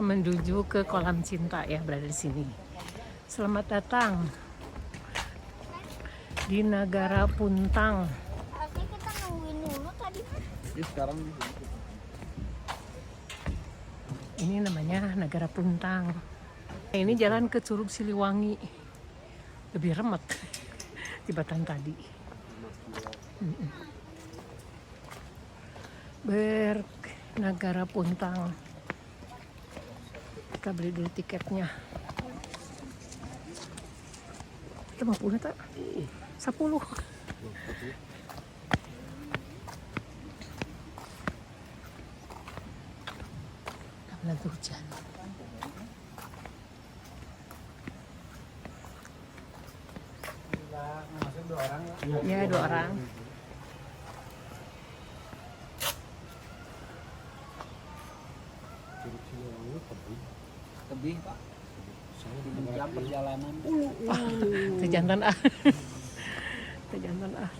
menuju ke kolam cinta ya, berada di sini. Selamat datang di Negara Puntang. Harusnya kita nungguin dulu tadi. Sekarang Ini namanya Negara Puntang. Ini jalan ke Curug Siliwangi. Lebih remet tibatan tadi. Bernegara Puntang. Kita beli dulu tiketnya. Kita mau punya tak? 10. Lagi hujan. Ya, 2 orang. tebing Pak. 3 jam perjalanan. Jantan ah. Jantan ah.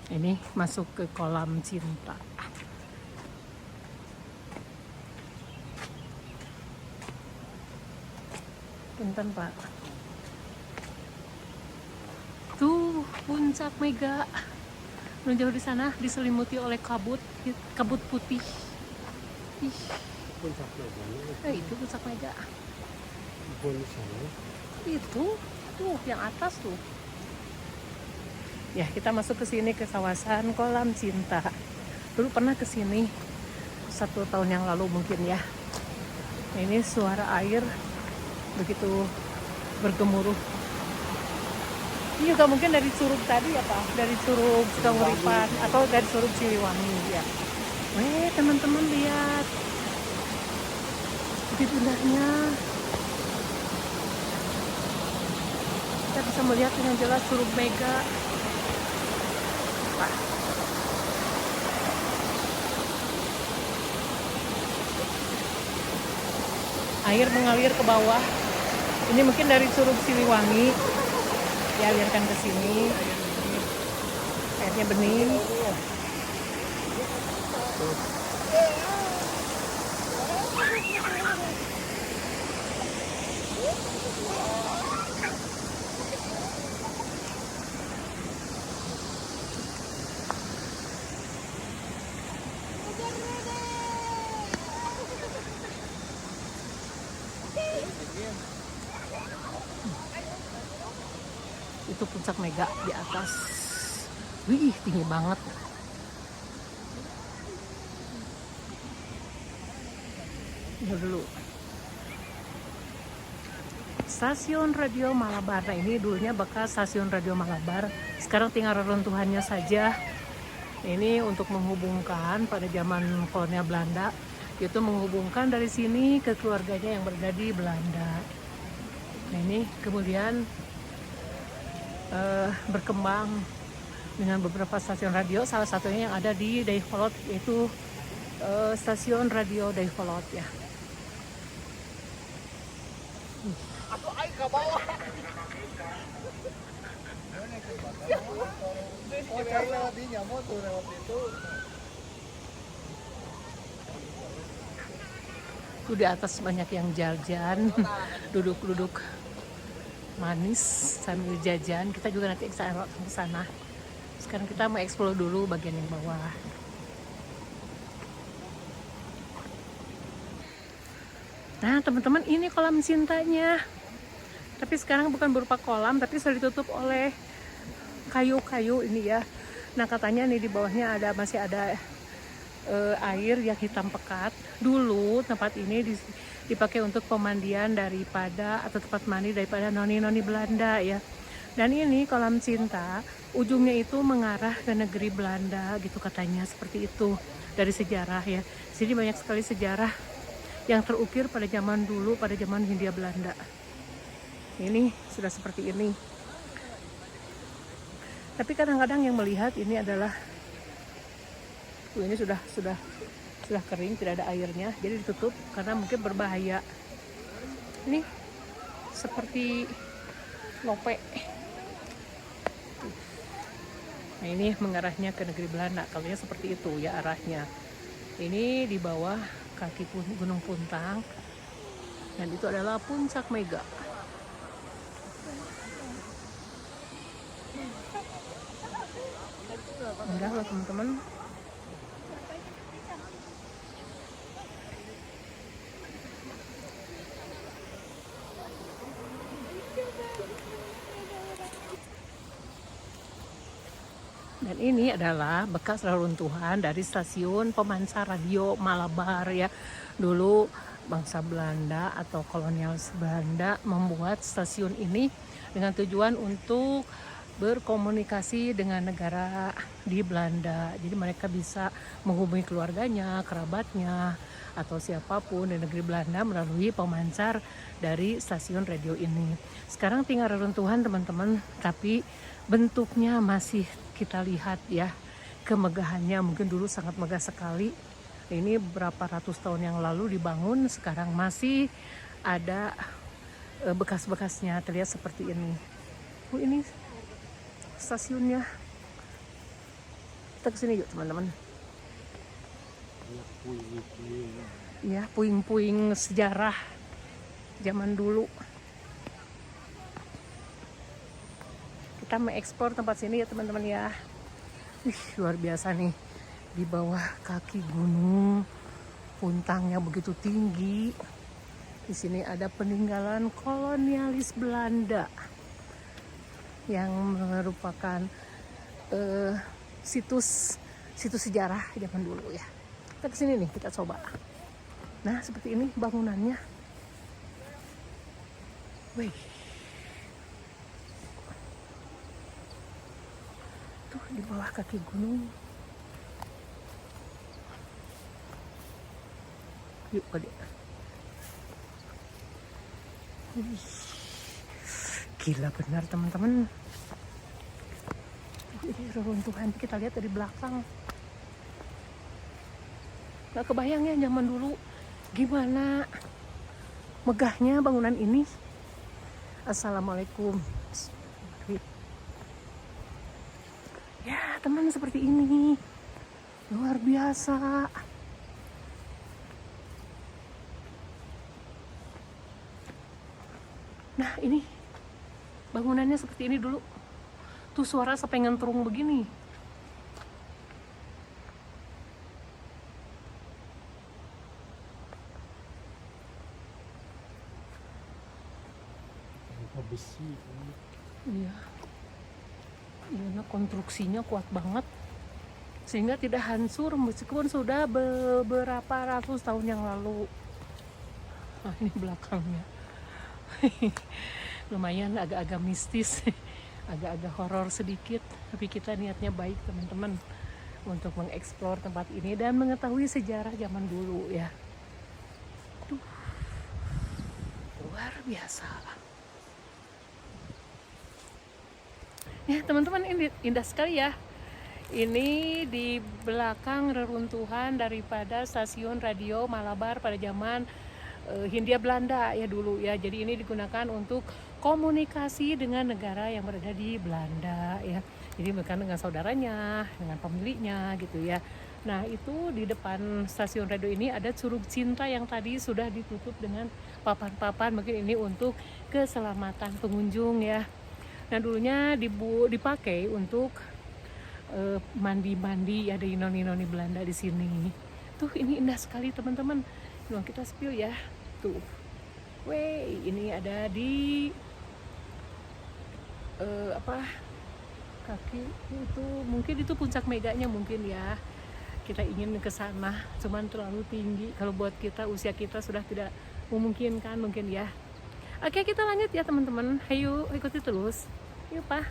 Ini masuk ke kolam cinta. Punten Pak. Tuh puncak Mega. Nu jauh di sana diselimuti oleh kabut putih. Ih, Puncak Mega. itu puncak Mega. Sana. Itu tuh yang atas tuh. Ya, kita masuk ke sini ke kawasan kolam cinta. Dulu pernah ke sini 1 tahun yang lalu mungkin ya. Ini suara air begitu bergemuruh. Ini juga mungkin dari Curug tadi ya Pak, dari Curug Cikanguripan atau dari Curug Siliwangi ya. Weh, teman-teman lihat. Begitu indahnya. Kita bisa melihat dengan jelas Curug Mega. Wah. Air mengalir ke bawah. Ini mungkin dari Curug Siliwangi dialirkan ke sini. Airnya bening. Itu puncak Mega di atas. Wih, tinggi banget. Ini dulu. Stasiun Radio Malabar. Nah, ini dulunya bekas stasiun Radio Malabar. Sekarang tinggal reruntuhannya saja. Ini untuk menghubungkan pada zaman kolonial Belanda. Itu menghubungkan dari sini ke keluarganya yang berada di Belanda. Nah, ini kemudian berkembang dengan beberapa stasiun radio, salah satunya yang ada di Dayeuhkolot, yaitu stasiun radio Dayeuhkolot ya. Aku air ke bawah. Oh, saya lewat di nyamuk tuh lewat itu. Tuh di atas banyak yang jajan, duduk-duduk manis sambil jajan. Kita juga nanti ke sana. Sekarang kita mau explore dulu bagian yang bawah. Nah teman-teman, ini kolam cintanya. Tapi sekarang bukan berupa kolam, tapi sudah ditutup oleh kayu-kayu ini ya. Nah katanya nih di bawahnya masih ada air yang hitam pekat. Dulu tempat ini dipakai untuk pemandian atau tempat mandi daripada noni-noni Belanda ya. Dan ini kolam cinta, ujungnya itu mengarah ke negeri Belanda gitu katanya, seperti itu dari sejarah ya. Jadi banyak sekali sejarah yang terukir pada zaman dulu, pada zaman Hindia Belanda. Ini sudah seperti ini. Tapi kadang-kadang yang melihat ini adalah ini sudah kering, tidak ada airnya, jadi ditutup karena mungkin berbahaya. Ini seperti lope. Nah ini mengarahnya ke negeri Belanda, kalaunya seperti itu ya arahnya. Ini di bawah kaki Gunung Puntang, dan itu adalah puncak Mega. Indah loh teman-teman. Dan ini adalah bekas reruntuhan dari stasiun pemancar radio Malabar ya. Dulu bangsa Belanda atau kolonialis Belanda membuat stasiun ini dengan tujuan untuk berkomunikasi dengan negara di Belanda. Jadi mereka bisa menghubungi keluarganya, kerabatnya, atau siapapun di negeri Belanda melalui pemancar dari stasiun radio ini. Sekarang tinggal reruntuhan teman-teman, tapi bentuknya masih kita lihat ya, kemegahannya mungkin dulu sangat megah sekali. Ini berapa ratus tahun yang lalu dibangun, sekarang masih ada bekas-bekasnya terlihat seperti ini. Oh, ini stasiunnya. Kita kesini yuk teman-teman. Ya, puing-puing sejarah zaman dulu. Kita mengeksplor tempat sini ya teman-teman ya. Luar biasa nih. Di bawah kaki Gunung Puntangnya begitu tinggi. Di sini ada peninggalan kolonialis Belanda yang merupakan situs sejarah zaman dulu ya. Kita kesini nih, kita coba. Nah, seperti ini bangunannya. Wih. Tuh di bawah kaki gunung. Yuk adik. Gila benar teman-teman. Ini reruntuhan kita lihat dari belakang. Gak kebayang ya zaman dulu gimana megahnya bangunan ini. Assalamualaikum. Ya teman, seperti ini. Luar biasa. Nah ini bangunannya seperti ini dulu. Tuh suara sampai ngentrung begini. Besi. Iya. Iya, konstruksinya kuat banget sehingga tidak hancur meskipun sudah beberapa ratus tahun yang lalu. Nah, ini belakangnya. Lumayan agak-agak mistis, agak-agak horor sedikit, tapi kita niatnya baik teman-teman untuk mengeksplor tempat ini dan mengetahui sejarah zaman dulu ya. Duh, luar biasa. Ya teman-teman, ini indah sekali ya. Ini di belakang reruntuhan daripada stasiun radio Malabar pada zaman Hindia Belanda ya dulu ya. Jadi ini digunakan untuk komunikasi dengan negara yang berada di Belanda ya. Jadi bukan dengan saudaranya, dengan pemiliknya gitu ya. Nah itu di depan stasiun radio ini ada Curug Cinta yang tadi sudah ditutup dengan papan-papan. Mungkin ini untuk keselamatan pengunjung ya. Nah dulunya dipakai untuk mandi-mandi ya, ada noni-noni Belanda di sini. Tuh ini indah sekali teman-teman. Ruang kita spill ya. Tuh. Wey, ini ada di kaki itu, mungkin itu puncak Meganya mungkin ya. Kita ingin ke sana, cuman terlalu tinggi. Kalau buat kita, usia kita sudah tidak memungkinkan mungkin ya. Oke, kita lanjut ya teman-teman. Ayo ikuti terus. Yuk Pak.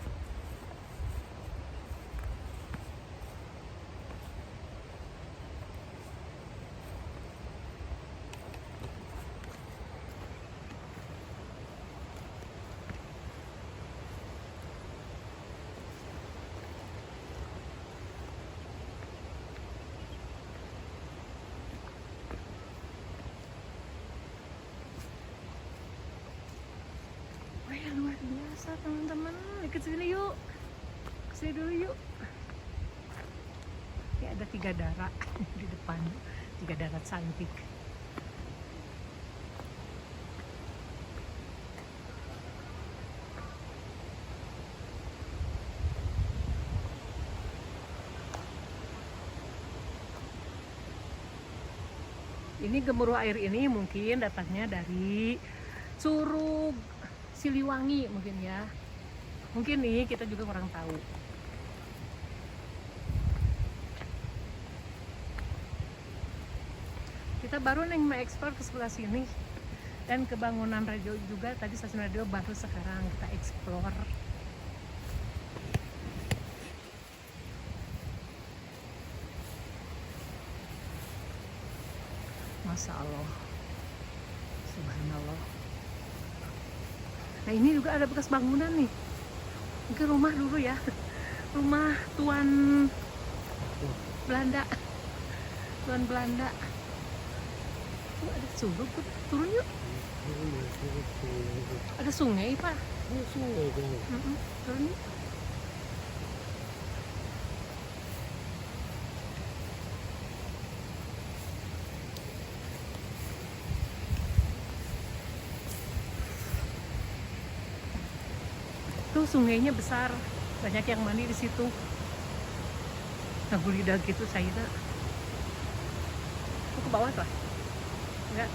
Wah, luar biasa teman-teman. Ikut sini yuk. Kesini dulu yuk. ada 3 dara di depan, 3 dara cantik. Ini gemuruh air ini mungkin datangnya dari Curug Siliwangi mungkin ya. Mungkin nih kita juga kurang tahu. Kita baru mengeksplor ke sebelah sini dan ke bangunan radio juga. Tadi stasiun radio baru sekarang kita eksplor. Masya Allah, subhanallah. Nah ini juga ada bekas bangunan nih. Mungkin rumah dulu ya, rumah Tuan Belanda. Tuan Belanda. Tuh ada curug, turun yuk. Ada sungai Pak. Sungai kan. Turun yuk. Tuh sungainya besar, banyak yang mandi di situ. Nah gulidah gitu saya mau ke bawah lah, enggak?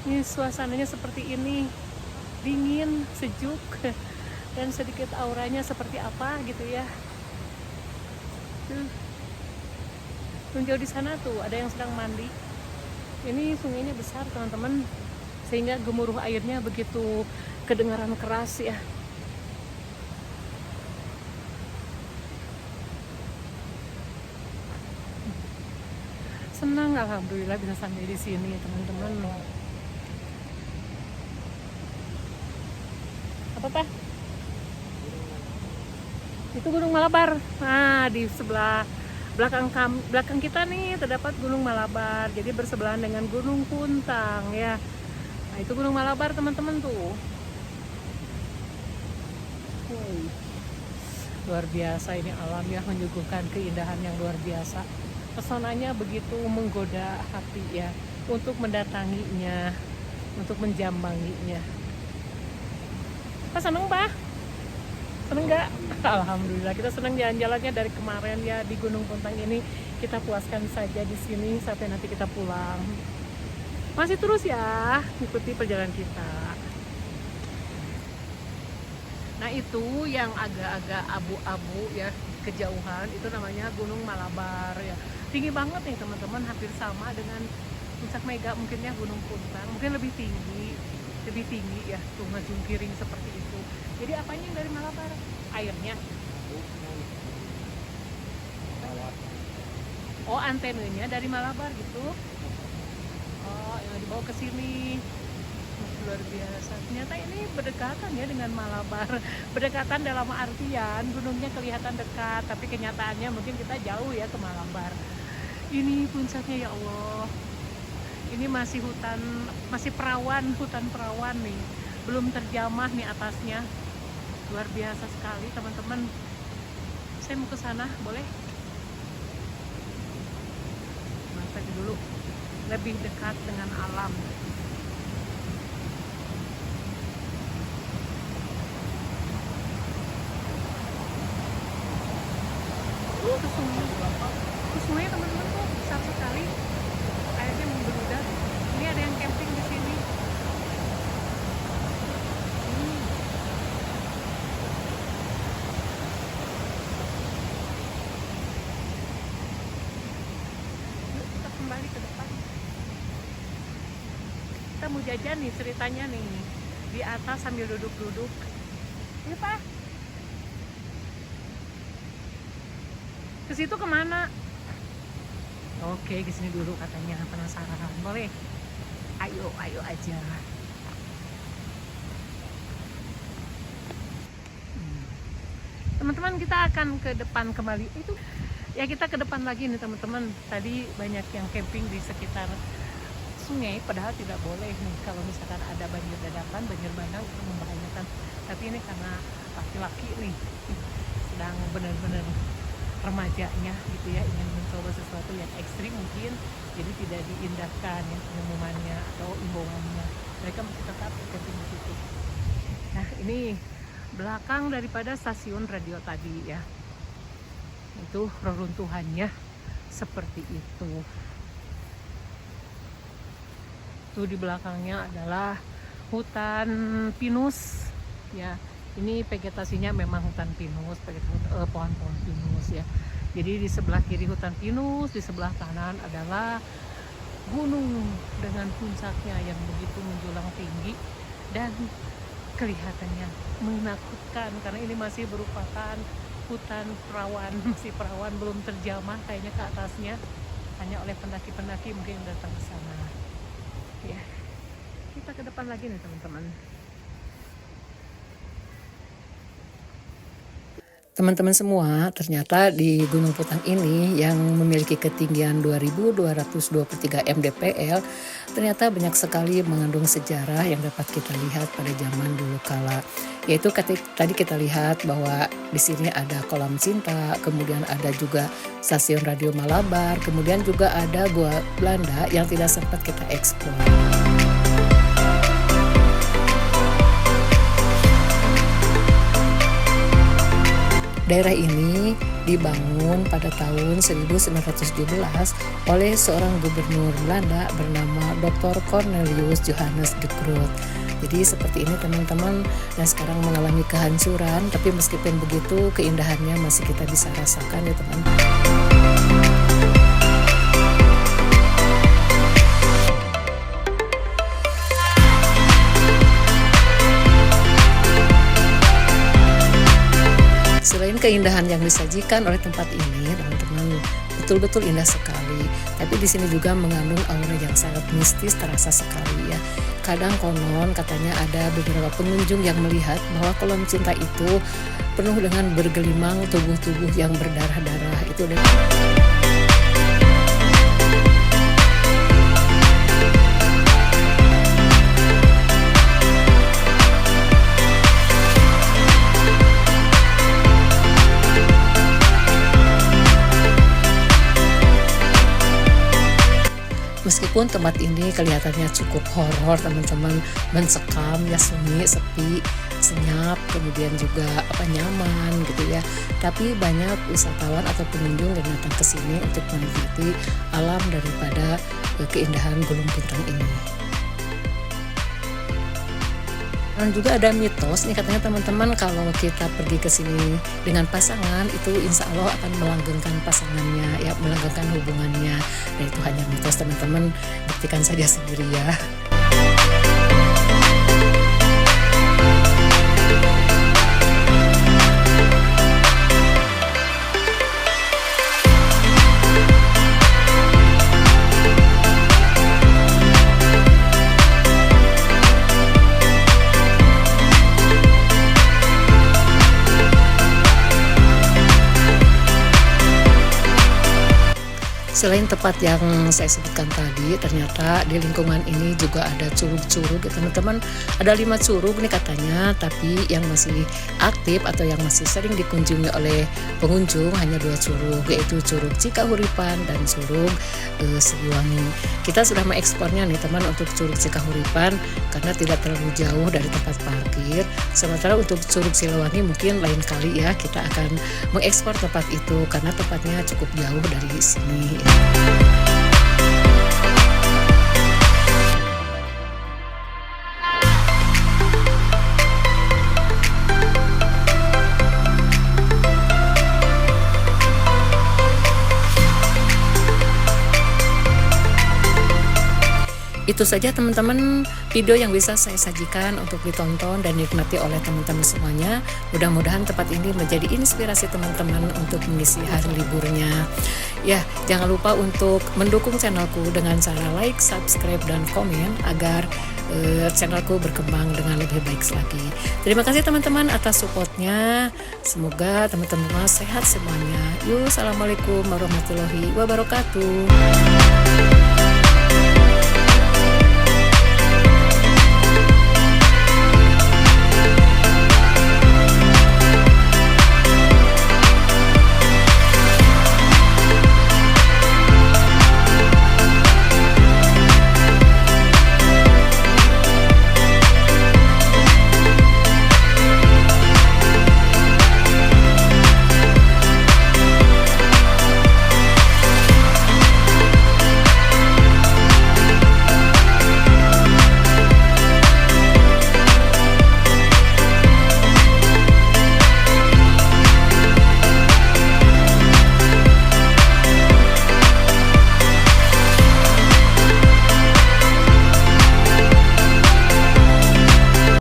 Ini suasananya seperti ini, dingin, sejuk, dan sedikit auranya seperti apa gitu ya. Tuh jauh di sana tuh ada yang sedang mandi. Ini sungainya besar teman-teman, sehingga gemuruh airnya begitu kedengaran keras ya. Senang alhamdulillah bisa sampai di sini teman-teman. Apa Pak? Itu Gunung Malabar. Nah, di sebelah belakang kita nih terdapat Gunung Malabar. Jadi bersebelahan dengan Gunung Puntang ya. Nah, itu Gunung Malabar teman-teman tuh. Luar biasa ini alam ya, menyuguhkan keindahan yang luar biasa. Pesonanya begitu menggoda hati ya untuk mendatanginya, untuk menjambanginya. Pak seneng Pak? Seneng nggak? Alhamdulillah kita seneng jalan-jalannya dari kemarin ya di Gunung Puntang ini. Kita puaskan saja di sini sampai nanti kita pulang. Masih terus ya ikuti perjalanan kita. Nah itu yang agak-agak abu-abu ya kejauhan itu namanya Gunung Malabar ya. Tinggi banget nih teman-teman, hampir sama dengan Puncak Mega mungkin ya Gunung Puntang, mungkin lebih tinggi ya tuh ngejungkiring seperti itu. Jadi apanya yang dari Malabar? Airnya. Oh antenanya dari Malabar gitu. Oh yang dibawa ke sini. Luar biasa. Ternyata ini berdekatan ya dengan Malabar. Berdekatan dalam artian gunungnya kelihatan dekat, tapi kenyataannya mungkin kita jauh ya ke Malabar. Ini puncaknya ya Allah. Ini masih hutan, masih perawan, hutan perawan nih. Belum terjamah nih atasnya. Luar biasa sekali teman-teman. Saya mau ke sana, boleh? Masak dulu. Lebih dekat dengan alam. Ke sungai teman-teman tuh besar sekali. Airnya membeludak. Ini ada yang camping di sini. Kita kembali ke depan. Kita mau jajan nih ceritanya nih. Di atas sambil duduk-duduk. Ini Pak. Ke situ kemana? Oke, ke sini dulu katanya, penasaran. Boleh? Ayo aja. Teman-teman kita akan ke depan kembali. Itu ya kita ke depan lagi nih teman-teman. Tadi banyak yang camping di sekitar sungai, padahal tidak boleh nih kalau misalkan ada banjir dadakan, banjir bandang itu membahayakan. Tapi ini karena laki-laki nih sedang benar-benar remajanya gitu ya, ingin mencoba sesuatu yang ekstrim mungkin, jadi tidak diindahkan ya pengumumannya atau imbauannya, mereka masih tetap berganti di situ. Nah ini belakang daripada stasiun radio tadi ya, itu reruntuhannya seperti itu. Tuh di belakangnya adalah hutan pinus ya. Ini vegetasinya memang hutan pinus, pohon-pohon pinus ya. Jadi di sebelah kiri hutan pinus, di sebelah kanan adalah gunung dengan puncaknya yang begitu menjulang tinggi dan kelihatannya menakutkan karena ini masih merupakan hutan perawan, masih perawan, belum terjamah kayaknya ke atasnya, hanya oleh pendaki-pendaki mungkin yang datang ke sana. Ya, kita ke depan lagi nih teman-teman. Teman-teman semua, ternyata di Gunung Putang ini yang memiliki ketinggian 2223 mdpl ternyata banyak sekali mengandung sejarah yang dapat kita lihat pada zaman dulu kala. Yaitu tadi kita lihat bahwa di sini ada kolam cinta, kemudian ada juga stasiun radio Malabar, kemudian juga ada gua Belanda yang tidak sempat kita eksplor. Daerah ini dibangun pada tahun 1917 oleh seorang gubernur Belanda bernama Dr. Cornelius Johannes de Groot. Jadi seperti ini teman-teman, dan sekarang mengalami kehancuran, tapi meskipun begitu keindahannya masih kita bisa rasakan ya teman. Selain keindahan yang disajikan oleh tempat ini, teman-teman, betul-betul indah sekali. Tapi di sini juga mengandung aura yang sangat mistis, terasa sekali ya. Kadang konon katanya ada beberapa pengunjung yang melihat bahwa kolam cinta itu penuh dengan bergelimang tubuh-tubuh yang berdarah-darah. Itu deh. Meskipun tempat ini kelihatannya cukup horor teman-teman, mencekam ya, sunyi, sepi, senyap, kemudian juga nyaman gitu ya. Tapi banyak wisatawan atau pengunjung yang datang ke sini untuk menikmati alam daripada keindahan Gunung Puntang ini. Dan juga ada mitos nih katanya teman-teman, kalau kita pergi ke sini dengan pasangan itu insya Allah akan melanggengkan pasangannya ya, melanggengkan hubungannya. Dan itu hanya mitos teman-teman, buktikan saja sendiri ya. Selain tempat yang saya sebutkan tadi, ternyata di lingkungan ini juga ada curug-curug ya teman-teman. Ada 5 curug nih katanya, tapi yang masih aktif atau yang masih sering dikunjungi oleh pengunjung hanya 2 curug, yaitu Curug Cikahuripan dan Curug Siliwangi. Kita sudah mengekspornya nih teman untuk Curug Cikahuripan karena tidak terlalu jauh dari tempat parkir. Sementara untuk Curug Siliwangi mungkin lain kali ya kita akan mengekspor tempat itu karena tempatnya cukup jauh dari sini. Itu saja teman-teman video yang bisa saya sajikan untuk ditonton dan dinikmati oleh teman-teman semuanya. Mudah-mudahan tempat ini menjadi inspirasi teman-teman untuk mengisi hari liburnya. Ya, jangan lupa untuk mendukung channelku dengan cara like, subscribe, dan komen agar channelku berkembang dengan lebih baik lagi. Terima kasih teman-teman atas supportnya. Semoga teman-teman sehat semuanya. Yuk, assalamualaikum warahmatullahi wabarakatuh.